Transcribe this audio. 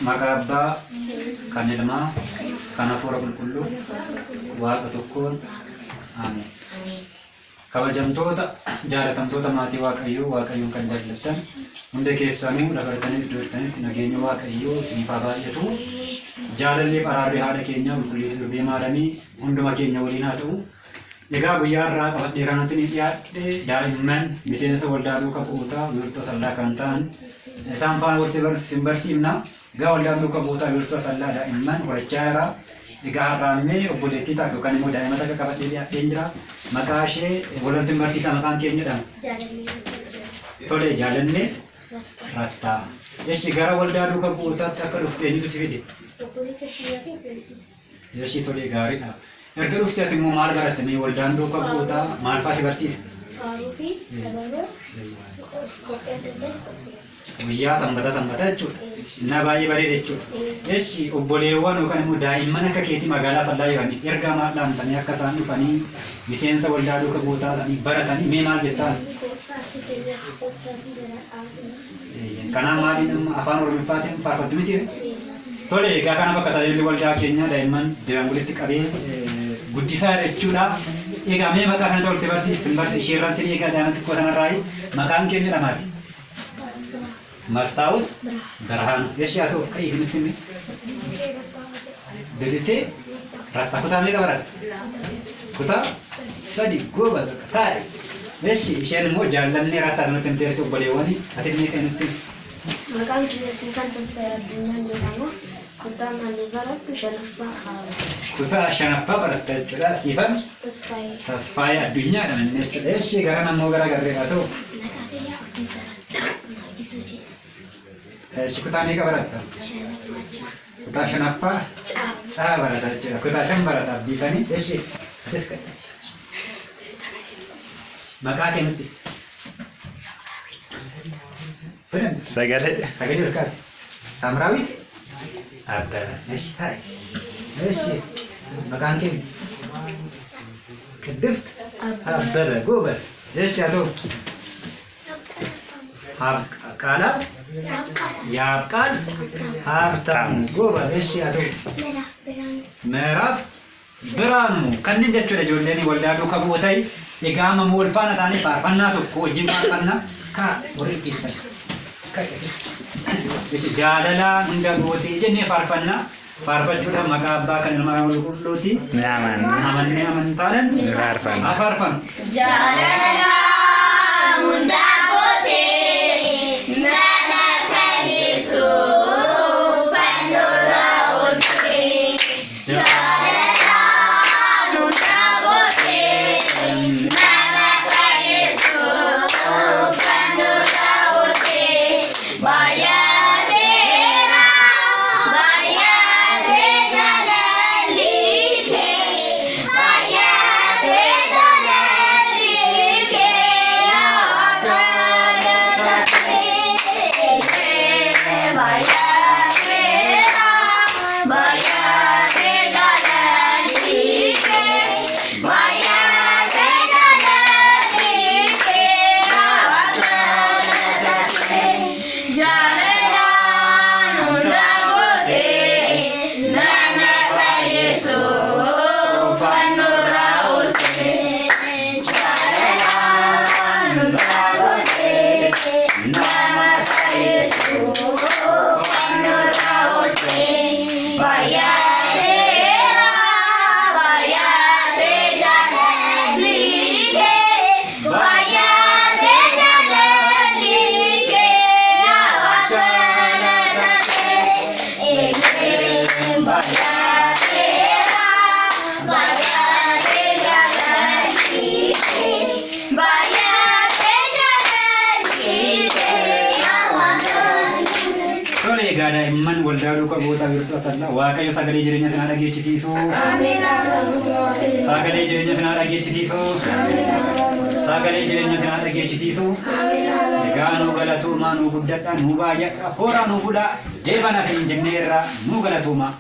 Maqaa Abbaa, kan Ilmaa, kan Hafuura Qulqulluu, Waaqa tokkoon. Ameen. Kabajamtoota, jaalatamtoota maatii Waaqayyoo, Waaqayyoon kan jaallattan hunda keessanuu dabalatanii iddoo jirtanitti nageenya Waaqayyoo isiniif haa baay'atu. Jaalallee araarri haadha keenya qulqulleessu durbee Maariyaamii hunduma keenya waliin haa ta'u. Egaa guyyaa irraa qabadhee kanan isinii dhiyaadhe daa'imman miseensa waldaa duukaa bu'ootaa wiirtuu Asallaa kan ta'an isaan faana wal barsiifna. Egaa waldaa duukaa bu'ootaa wiirtuu Asallaa daa'imman horachaa jira. Egaa har'aammee obboleettii takka yookaan immoo daa'ima takka qabadhee dhiyaadheen jira. Maqaa ishee walan sin barsiisa maqaan keenya jedhama. Tole jaalannee rattaa. Eshi gara waldaa duukaa bu'ootaatti akka dhufte eenyutu si fide? Eshi tole gaariidha. Erga dhufte as immoo maal baratte mee waldaan duukaa bu'ootaa maal fa'aa si barsiisa? Guyyaa sanbata jechuudha. Innaa baay'ee bareeda jechuudha. Eshi obboleewwan yookaan immoo daa'imman akka keetii magaalaa Asallaa jiranii erga maal dhaamtanii akka isaan dhufanii miseensa waldaa duukaa bu'ootaa ta'anii baratanii mee maal jettaan? Kanaaf maaliin afaan Oromiffaatiin faarfattu miti? Tole egaa kana bakka tajaajilli waldaa keenya daa'imman diraan walitti qabee guddisaa jechuudha. Egaa mee maqaa kana tolse barsiisa isheerraan sin eegaa daa'ima xiqqoo sanarraa maqaan keenya jedhamaati. Mastaawut Birahaan jechi haa ta'u qayyii nutti himi. Deebisee rattaa kutaa meeqa baratte? Kutaa sadi gooba taa'e. Jechi isheen immoo jaallannee rattaa nutti himteerti obboleewwanii ati meeqa nutti himi? Maqaan keessan kan Tasfaayee Addunyaan jedhama. Kutaa maalii barattu shanaffaa. Kutaa shanaffaa baratta jechuudha. Siifan Tasfaayee Addunyaadha inni jechuudha. Jechi gara namoo gara garree haa ta'u. Kutaa meeqa baratta? Kutaa shanaffaa caa barata jechuudha. Kutaa shan barata abdiisanii. Jechi maqaa kennutti. Sagalee berkat. Samrawit. Abdala. Eshi tai. Eshi. Makan kin. Kedist. Abdala. Gobas. Eshi atau. Habs kala. Yapkan. Hartam. Gobas. Eshi atau. Meraf. Beranu. Kan ni jechuudha ijoolleen waldaa duukaa bu'ootaa egaa amma wal faana taanee faarfannaa tokko wajjin faarfannaa ka warri keessan. Isi jaalala hunda gootee jennee faarfachuudhaan maqaa Abbaa kan Ilmaa Qulqulluuti. Amannee amantaanan faarfanna. Jaalala hunda gootee nama fayyisu fannoo oolchee. Jaalala hunda gootee nama fayyisu fannoo oolchee. Baay'ateera baay'atee jaalalli kee baay'atee jaalalli kee akkana ta'e baay'ateera baay'atee jaalalli kee baay'atee jaalalli kee akkana ta'e. Jalalaan hunda gootee nama fayyisu fannoorra oolchee. Jalalaan hunda gootee nama fayyisu fannoorra oolchee. Baay'ateera baay'atee jaalalli kee baay'atee jaalalli kee. Tole egaa daa'imman waldaa duukaa bu'ootaa wiirtuu Asallaa Waaqayyo sagalee jireenya sanaa dhageechisiisu. Sagalee jireenya sanaa dhageechisiisu. Sagalee jireenya sanaa dhageechisiisu. Egaa nu galatuumaa nu guddadha nu baay'adha horaa nu bulaa deebana hin jenneerra nu galatuumaa.